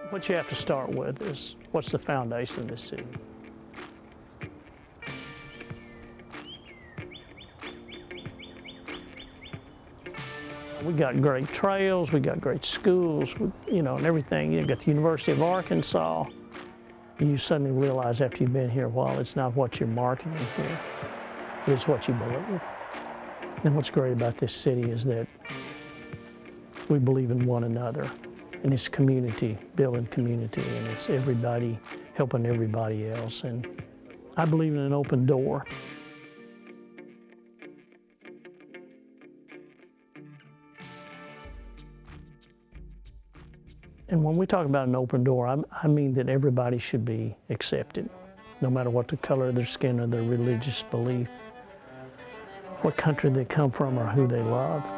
What you have to start with is, what's the foundation of this city? We got great trails, we got great schools, and everything. You've got the University of Arkansas. You suddenly realize after you've been here a while, it's not what you're marketing here, it's what you believe. And what's great about this city is that we believe in one another. And it's community, building community, and it's everybody helping everybody else. And I believe in an open door. And when we talk about an open door, I mean that everybody should be accepted, no matter what the color of their skin or their religious belief, what country they come from or who they love.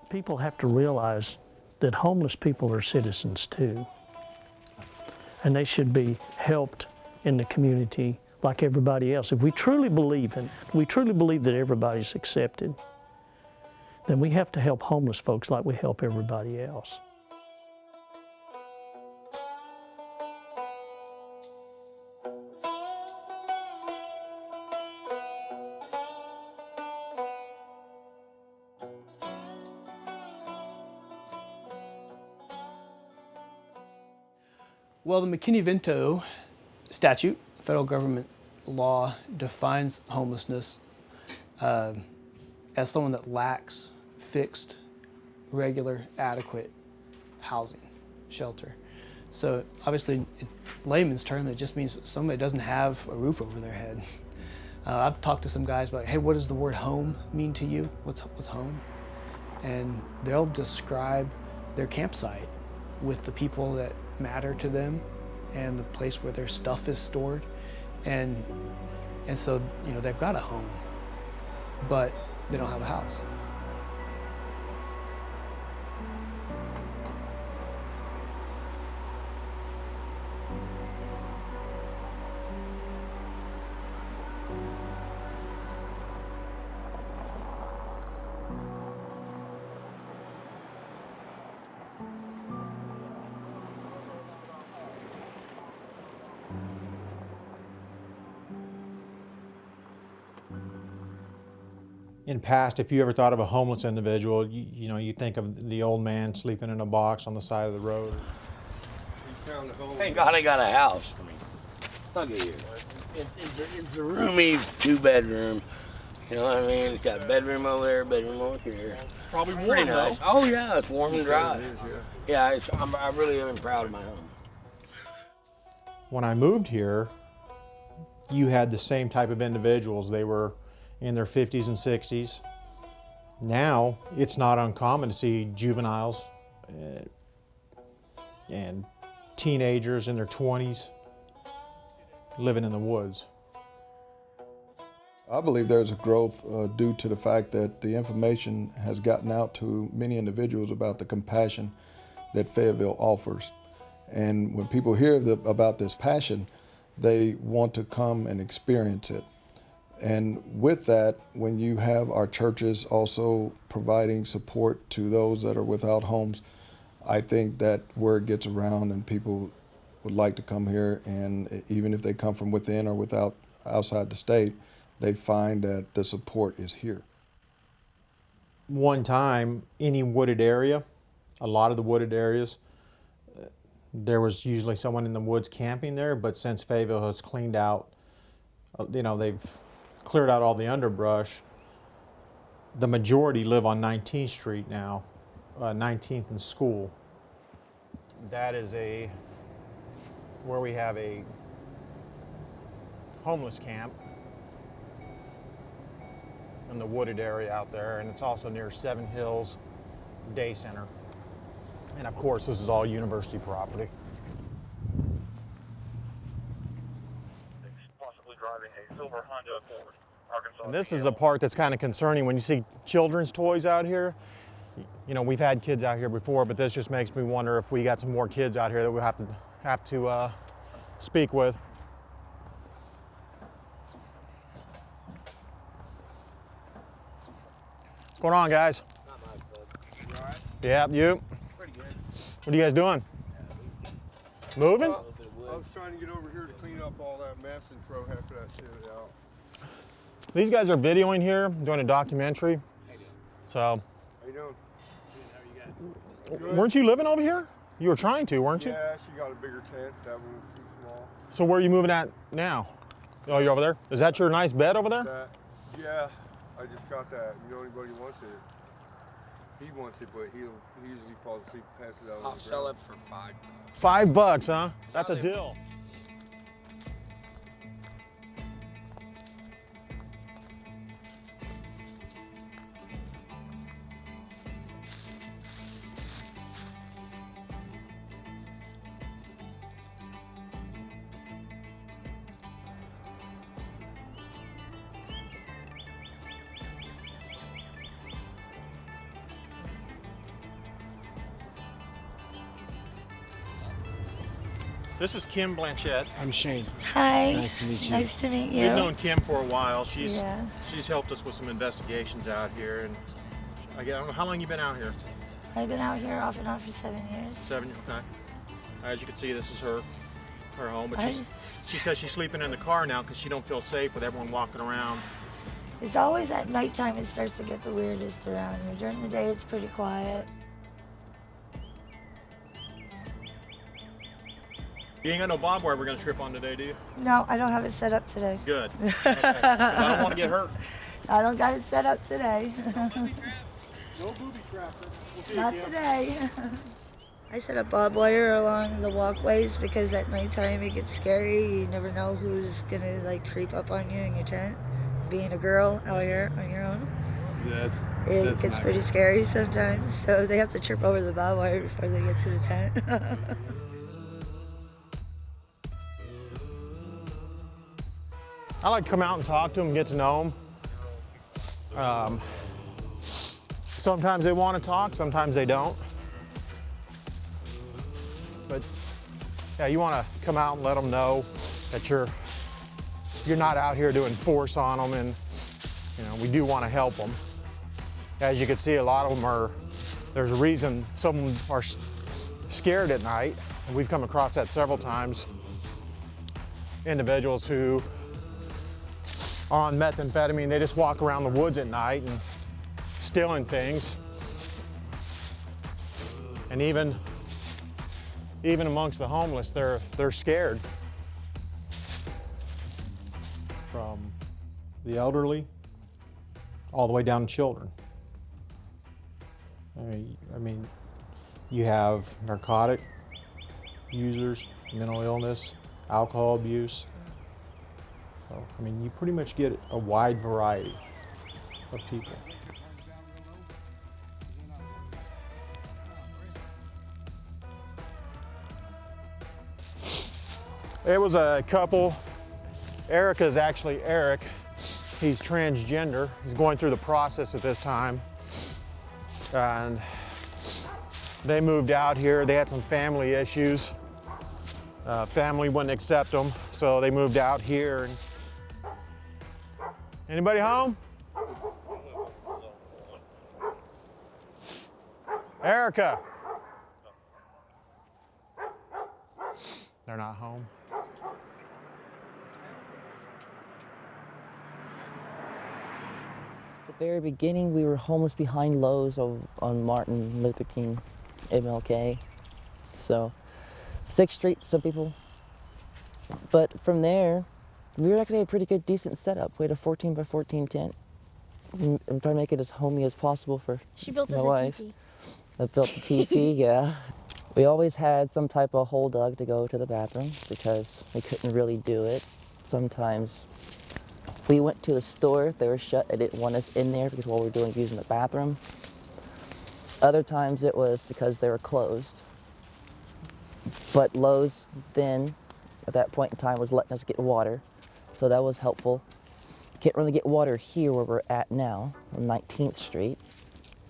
People have to realize that homeless people are citizens too, and they should be helped in the community like everybody else. If we truly believe that everybody's accepted, then we have to help homeless folks like we help everybody else. Well, the McKinney-Vento statute, federal government law, defines homelessness as someone that lacks fixed, regular, adequate housing, shelter. So obviously, in layman's term, it just means somebody doesn't have a roof over their head. I've talked to some guys about, hey, what does the word home mean to you? What's home? And they'll describe their campsite with the people that matter to them and the place where their stuff is stored. And so, they've got a home, but they don't have a house. In past, if you ever thought of a homeless individual, you think of the old man sleeping in a box on the side of the road. Thank God I got a house. Look at here. It's a roomy 2-bedroom. You know what I mean? It's got a bedroom over there, bedroom over here. Probably warm, pretty nice. though. Oh yeah, it's warm and dry. Yeah, I really am proud of my home. When I moved here, you had the same type of individuals. They were in their 50s and 60s. Now, it's not uncommon to see juveniles and teenagers in their 20s living in the woods. I believe there's a growth due to the fact that the information has gotten out to many individuals about the compassion that Fayetteville offers. And when people hear about this passion, they want to come and experience it. And with that, when you have our churches also providing support to those that are without homes, I think that word gets around and people would like to come here, and even if they come from within or outside the state, they find that the support is here. One time, any wooded area, a lot of the wooded areas, there was usually someone in the woods camping there, but since Fayetteville has cleaned out, they've cleared out all the underbrush, the majority live on 19th Street now, 19th and School. That is where we have a homeless camp in the wooded area out there, and it's also near Seven Hills Day Center. And of course, this is all university property. Possibly driving a silver Honda Accord, Arkansas. And this is the part that's kind of concerning when you see children's toys out here. You know, we've had kids out here before, but this just makes me wonder if we got some more kids out here that we'll have to speak with. What's going on, guys? Not much, bud. You all right? Yeah, you? Pretty good. What are you guys doing? Moving? A little bit of wood. I was trying to get over here to clean up all that mess and throw half of that shit out. These guys are videoing here, doing a documentary. So, How you doing? weren't you living over here? You were trying to, weren't you? Yeah, she got a bigger tent. That one was too small. So where are you moving at now? Oh, you're over there? Is that your nice bed over there? Yeah, I just got that. You know anybody who wants it? He wants it, but he usually falls asleep and passes out. I'll sell it for $5, huh? That's a deal. This is Kim Blanchette. I'm Shane. Hi. Nice to meet you. Nice to meet you. We've known Kim for a while. She's helped us with some investigations out here, and I don't know how long you been out here. I've been out here off and on for 7 years. 7 years. Okay. As you can see, this is her home, but she says she's sleeping in the car now because she don't feel safe with everyone walking around. It's always at nighttime it starts to get the weirdest around here. During the day it's pretty quiet. You ain't got no barbed wire we're gonna trip on today, do you? No, I don't have it set up today. Good. Okay. 'Cause I don't want to get hurt. I don't got it set up today. No booby trap. We'll see you, Not Kim. today. I set up barbed wire along the walkways because at nighttime it gets scary. You never know who's gonna like creep up on you in your tent. Being a girl out here on your own, it gets pretty scary sometimes. So they have to trip over the barbed wire before they get to the tent. I like to come out and talk to them and get to know them. Sometimes they want to talk, sometimes they don't. But yeah, you want to come out and let them know that you're not out here doing force on them, and you know, we do want to help them. As you can see, a lot of them there's a reason some of them are scared at night, and we've come across that several times. Individuals who are on methamphetamine, they just walk around the woods at night and stealing things. And even amongst the homeless, they're scared. From the elderly all the way down to children. I mean, you have narcotic users, mental illness, alcohol abuse. So, I mean, you pretty much get a wide variety of people. It was a couple. Erica's actually Eric. He's transgender. He's going through the process at this time. And they moved out here. They had some family issues. Family wouldn't accept them, so they moved out here. Anybody home? Erica. They're not home. At the very beginning, we were homeless behind Lowe's on Martin Luther King, MLK. So, 6th Street, some people. But from there, we were actually a pretty good, decent setup. We had a 14 by 14 tent. I'm trying to make it as homey as possible for She built my us a wife. teepee. I built the teepee, yeah. We always had some type of hole dug to go to the bathroom because we couldn't really do it. Sometimes we went to the store, they were shut, they didn't want us in there because while we were using the bathroom. Other times it was because they were closed. But Lowe's then, at that point in time, was letting us get water. So that was helpful. Can't really get water here where we're at now, on 19th Street.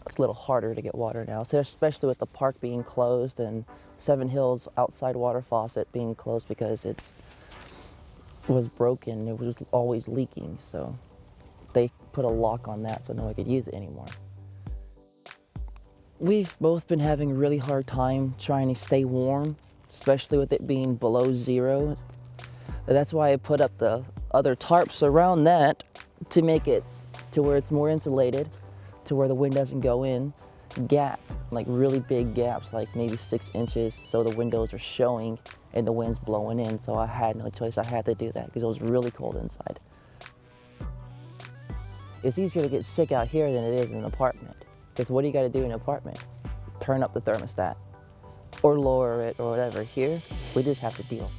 It's a little harder to get water now, so especially with the park being closed and Seven Hills outside water faucet being closed because it was broken. It was always leaking, so they put a lock on that so no one could use it anymore. We've both been having a really hard time trying to stay warm, especially with it being below zero. That's why I put up the other tarps around that to make it to where it's more insulated, to where the wind doesn't go in. Gap, like really big gaps, like maybe 6 inches, so the windows are showing and the wind's blowing in, so I had no choice. I had to do that because it was really cold inside. It's easier to get sick out here than it is in an apartment, because what do you got to do in an apartment? Turn up the thermostat or lower it or whatever. Here, we just have to deal.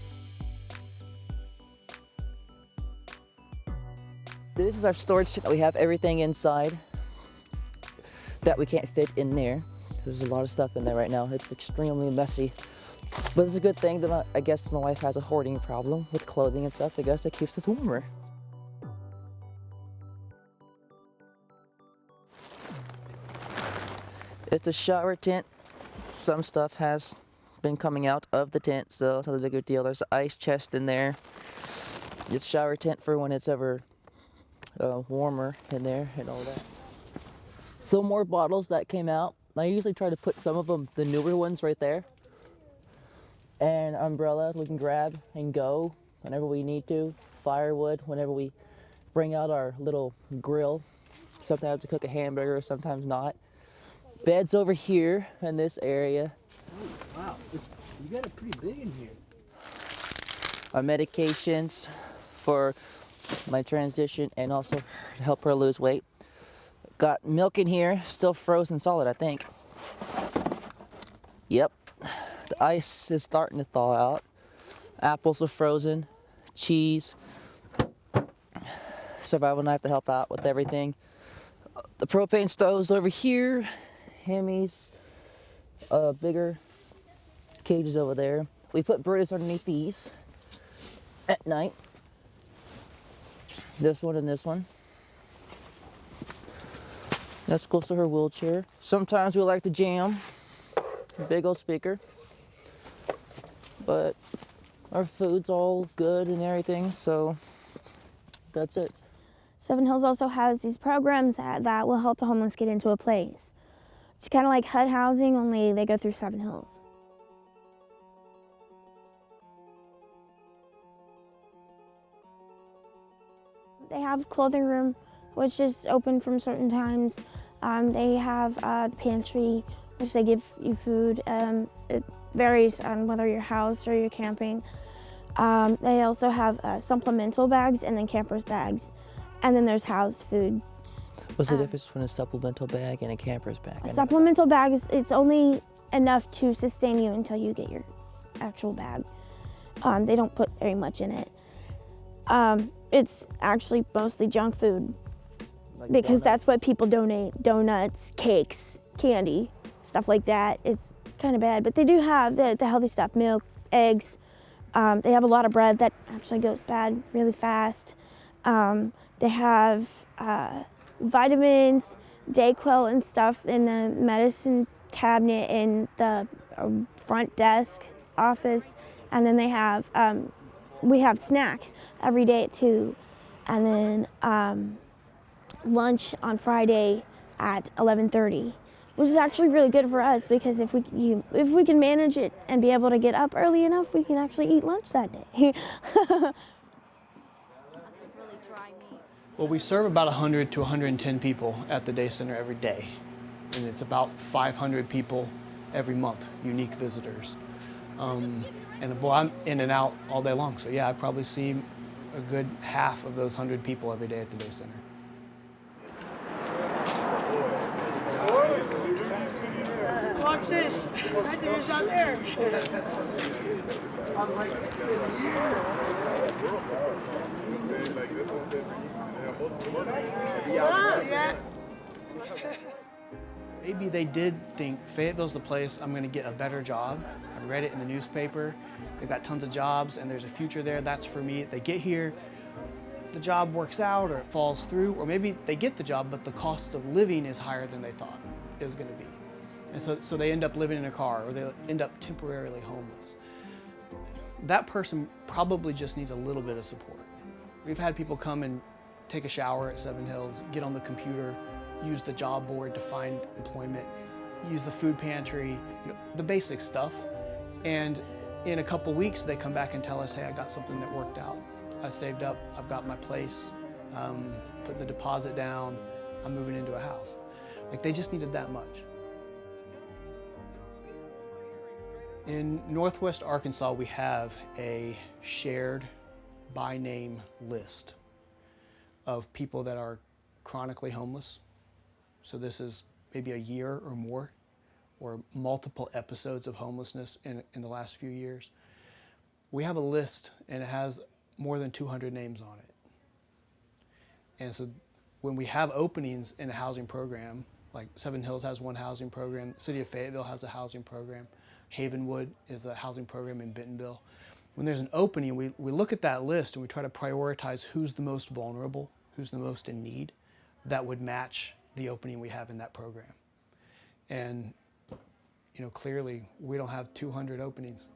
This is our storage that we have everything inside that we can't fit in there. There's a lot of stuff in there right now. It's extremely messy, but it's a good thing that I guess my wife has a hoarding problem with clothing and stuff. I guess it keeps us warmer. It's a shower tent. Some stuff has been coming out of the tent, so it's not a bigger deal. There's an ice chest in there. It's a shower tent for when it's ever warmer in there and all that. Some more bottles that came out. I usually try to put some of them, the newer ones, right there. And umbrella we can grab and go whenever we need to. Firewood whenever we bring out our little grill. Sometimes to cook a hamburger, sometimes not. Beds over here in this area. Oh, wow, you got it pretty big in here. Our medications for my transition and also to help her lose weight. Got milk in here, still frozen solid, I think. Yep, the ice is starting to thaw out. Apples are frozen, cheese, survival knife to help out with everything. The propane stove's over here. Hemis, bigger cages over there. We put burritos underneath these at night. This one and this one. That's close to her wheelchair. Sometimes we like to jam. Big old speaker. But our food's all good and everything, so that's it. Seven Hills also has these programs that will help the homeless get into a place. It's kind of like HUD housing, only they go through Seven Hills. They have clothing room, which is open from certain times. They have the pantry, which they give you food. It varies on whether you're housed or you're camping. They also have supplemental bags and then camper's bags. And then there's housed food. What's the difference between a supplemental bag and a camper's bag? A supplemental bag, it's only enough to sustain you until you get your actual bag. They don't put very much in it. It's actually mostly junk food, like because donuts. That's what people donate. Donuts, cakes, candy, stuff like that. It's kind of bad, but they do have the healthy stuff, milk, eggs. They have a lot of bread that actually goes bad really fast. They have vitamins, Dayquil and stuff in the medicine cabinet in the front desk office. And then they have, we have snack every day at 2. And then lunch on Friday at 11:30, which is actually really good for us because if we can manage it and be able to get up early enough, we can actually eat lunch that day. Well, we serve about 100 to 110 people at the day center every day. And it's about 500 people every month, unique visitors. And boy, I'm in and out all day long. So yeah, I probably see a good half of those 100 people every day at the day center. Watch this. Right there's out there. Yeah. Maybe they did think Fayetteville's the place I'm gonna get a better job. I read it in the newspaper. They've got tons of jobs and there's a future there, that's for me. They get here, the job works out or it falls through, or maybe they get the job but the cost of living is higher than they thought it was gonna be. And so they end up living in a car or they end up temporarily homeless. That person probably just needs a little bit of support. We've had people come and take a shower at Seven Hills, get on the computer, use the job board to find employment, use the food pantry, the basic stuff. And in a couple weeks, they come back and tell us, hey, I got something that worked out. I saved up, I've got my place, put the deposit down, I'm moving into a house. Like they just needed that much. In Northwest Arkansas, we have a shared by name list of people that are chronically homeless. So this is maybe a year or more, or multiple episodes of homelessness in the last few years. We have a list and it has more than 200 names on it. And so when we have openings in a housing program, like Seven Hills has one housing program, the City of Fayetteville has a housing program, Havenwood is a housing program in Bentonville. When there's an opening, we look at that list and we try to prioritize who's the most vulnerable, who's the most in need, that would match the opening we have in that program. And clearly we don't have 200 openings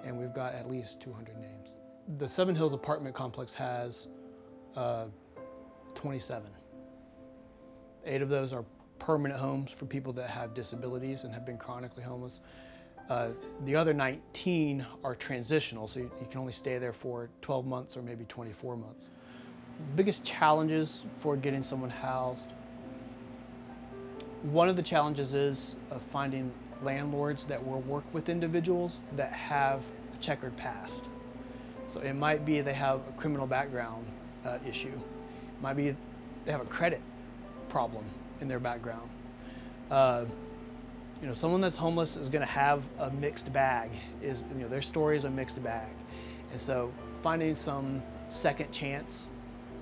and we've got at least 200 names. The Seven Hills apartment complex has 27. 8 of those are permanent homes for people that have disabilities and have been chronically homeless. The other 19 are transitional, so you can only stay there for 12 months or maybe 24 months. Biggest challenges for getting someone housed. One of the challenges is finding landlords that will work with individuals that have a checkered past. So it might be they have a criminal background issue. It might be they have a credit problem in their background. Someone that's homeless is going to have a mixed bag. Their story is a mixed bag. And so finding some second chance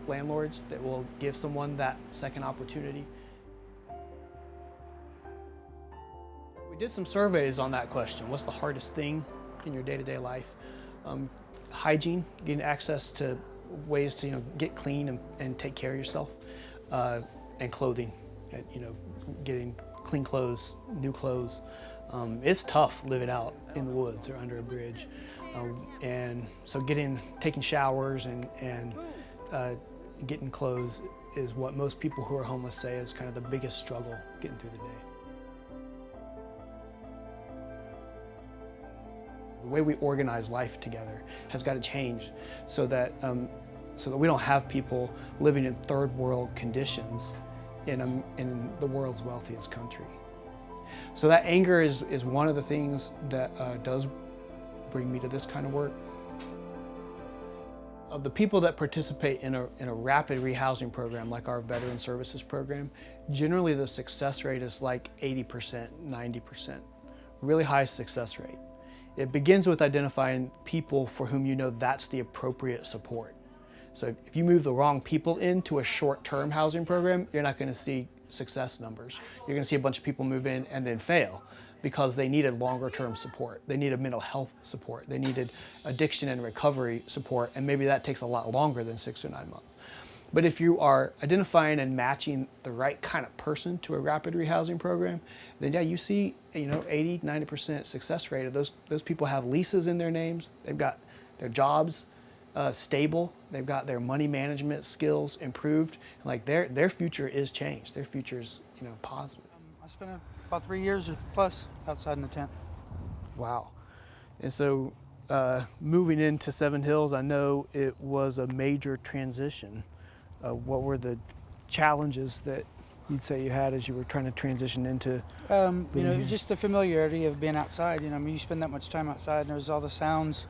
landlords that will give someone that second opportunity. We did some surveys on that question. What's the hardest thing in your day-to-day life? Hygiene, getting access to ways to get clean and take care of yourself, and clothing, and getting clean clothes, new clothes. It's tough living out in the woods or under a bridge, and so taking showers and getting clothes is what most people who are homeless say is kind of the biggest struggle getting through the day. The way we organize life together has got to change so that we don't have people living in third world conditions in the world's wealthiest country. So that anger is one of the things that does bring me to this kind of work. Of the people that participate in a rapid rehousing program like our Veteran Services program, generally the success rate is like 80%, 90%, really high success rate. It begins with identifying people for whom that's the appropriate support. So if you move the wrong people into a short-term housing program, you're not going to see success numbers. You're going to see a bunch of people move in and then fail because they needed longer-term support. They needed mental health support. They needed addiction and recovery support, and maybe that takes a lot longer than 6 or 9 months. But if you are identifying and matching the right kind of person to a rapid rehousing program, then yeah, you see 80, 90% success rate of those people have leases in their names. They've got their jobs stable. They've got their money management skills improved. Like their future is changed. Their future is positive. I spent about 3 years or plus outside in the tent. Wow. And so moving into Seven Hills, I know it was a major transition. What were the challenges that you'd say you had as you were trying to transition into just the familiarity of being outside. You spend that much time outside and there's all the sounds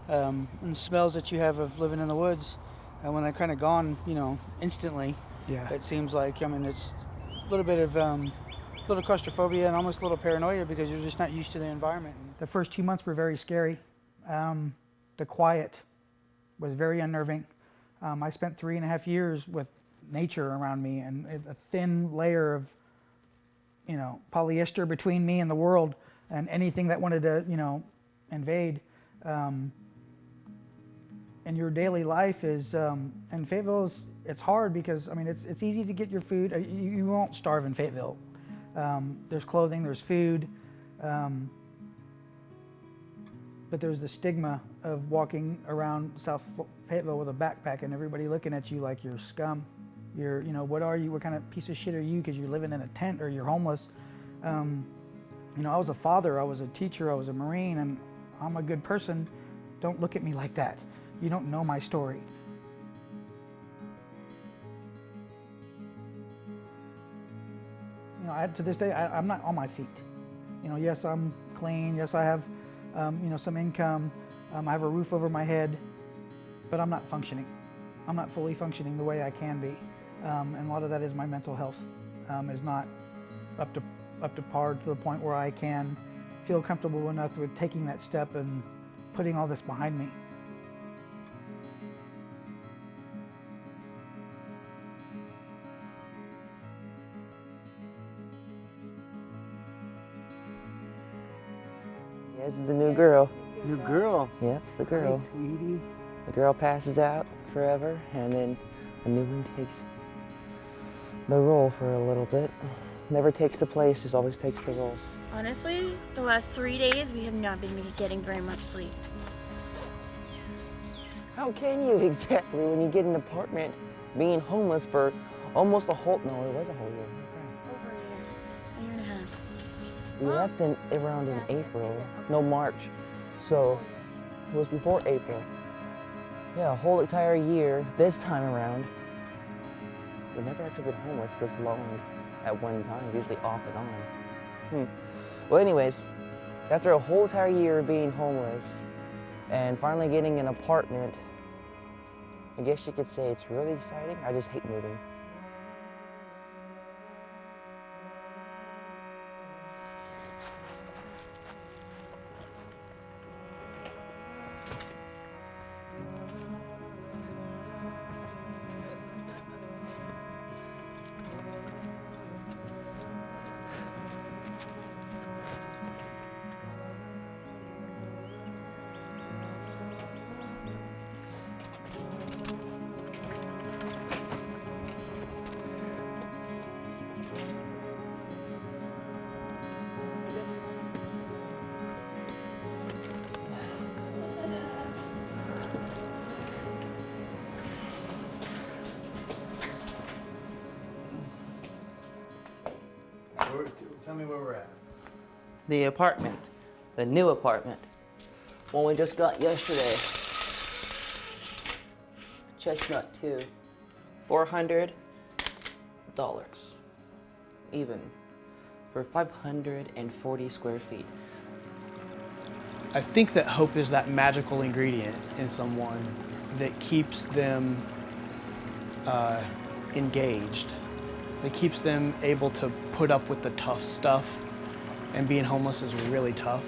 and smells that you have of living in the woods. And when they're kind of gone, instantly, it seems like, it's a little bit of little claustrophobia and almost a little paranoia because you're just not used to the environment. The first 2 months were very scary. The quiet was very unnerving. I spent 3.5 years with nature around me and a thin layer of, polyester between me and the world and anything that wanted to, invade. And your daily life is, in Fayetteville, it's hard because, it's easy to get your food. You won't starve in Fayetteville. There's clothing, there's food, but there's the stigma of walking around South Fayetteville with a backpack and everybody looking at you like you're scum. You're, what are you? What kind of piece of shit are you because you're living in a tent or you're homeless? I was a father, I was a teacher, I was a Marine, and I'm a good person. Don't look at me like that. You don't know my story. To this day, I'm not on my feet. Yes, I'm clean. Yes, I have, some income. I have a roof over my head, but I'm not functioning. I'm not fully functioning the way I can be. And a lot of that is my mental health is not up to par to the point where I can feel comfortable enough with taking that step and putting all this behind me. Yeah, this is the new girl. New girl? Yep, it's the girl. Hi, sweetie. The girl passes out forever, and then a new one takes the role for a little bit. Never takes the place, just always takes the role. Honestly, the last 3 days, we have not been getting very much sleep. How can you exactly when you get an apartment being homeless for almost a whole, no, it was a whole year. Over a year and a half. We left around in April, no, March. So it was before April. Yeah, a whole entire year this time around. We've never actually been homeless this long at one time, usually off and on. Well, anyways, after a whole entire year of being homeless and finally getting an apartment, I guess you could say it's really exciting. I just hate moving. Tell me where we're at. The apartment, the new apartment, one we just got yesterday. Chestnut 2, $400, even, for 540 square feet. I think that hope is that magical ingredient in someone that keeps them engaged, that keeps them able to put up with the tough stuff. And being homeless is really tough.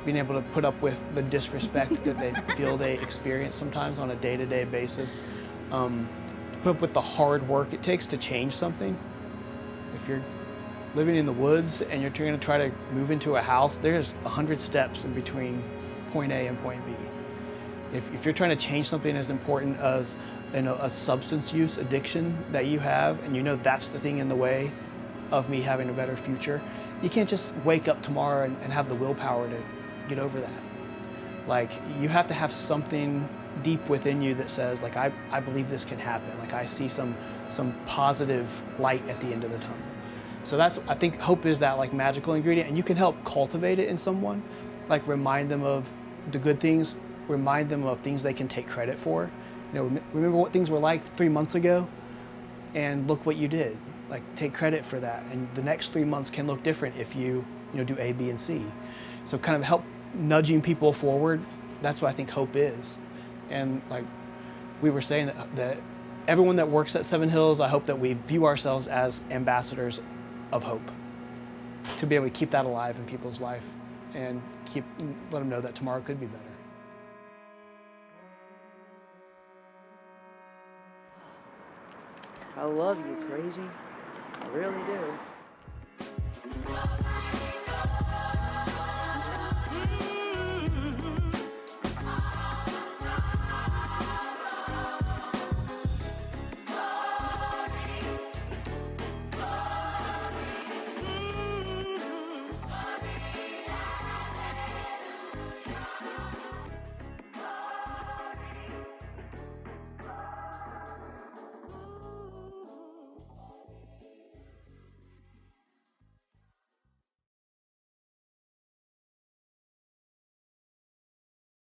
Being able to put up with the disrespect that they feel they experience sometimes on a day-to-day basis. Put up with the hard work it takes to change something. If you're living in the woods and you're going to try to move into a house, there's 100 steps in between point A and point B. If you're trying to change something as important as a substance use addiction that you have, and you know that's the thing in the way of me having a better future, you can't just wake up tomorrow and have the willpower to get over that. Like, you have to have something deep within you that says, like, I believe this can happen. Like, I see some positive light at the end of the tunnel. So that's, I think hope is that like magical ingredient, and you can help cultivate it in someone. Like, remind them of the good things, remind them of things they can take credit for. You know, remember what things were like 3 months ago, and look what you did. Like, take credit for that, and the next 3 months can look different if you do A, B, and C. So kind of help nudging people forward. That's what I think hope is. And like we were saying, that everyone that works at Seven Hills, I hope that we view ourselves as ambassadors of hope, to be able to keep that alive in people's life and let them know that tomorrow could be better. I love you, crazy. I really do.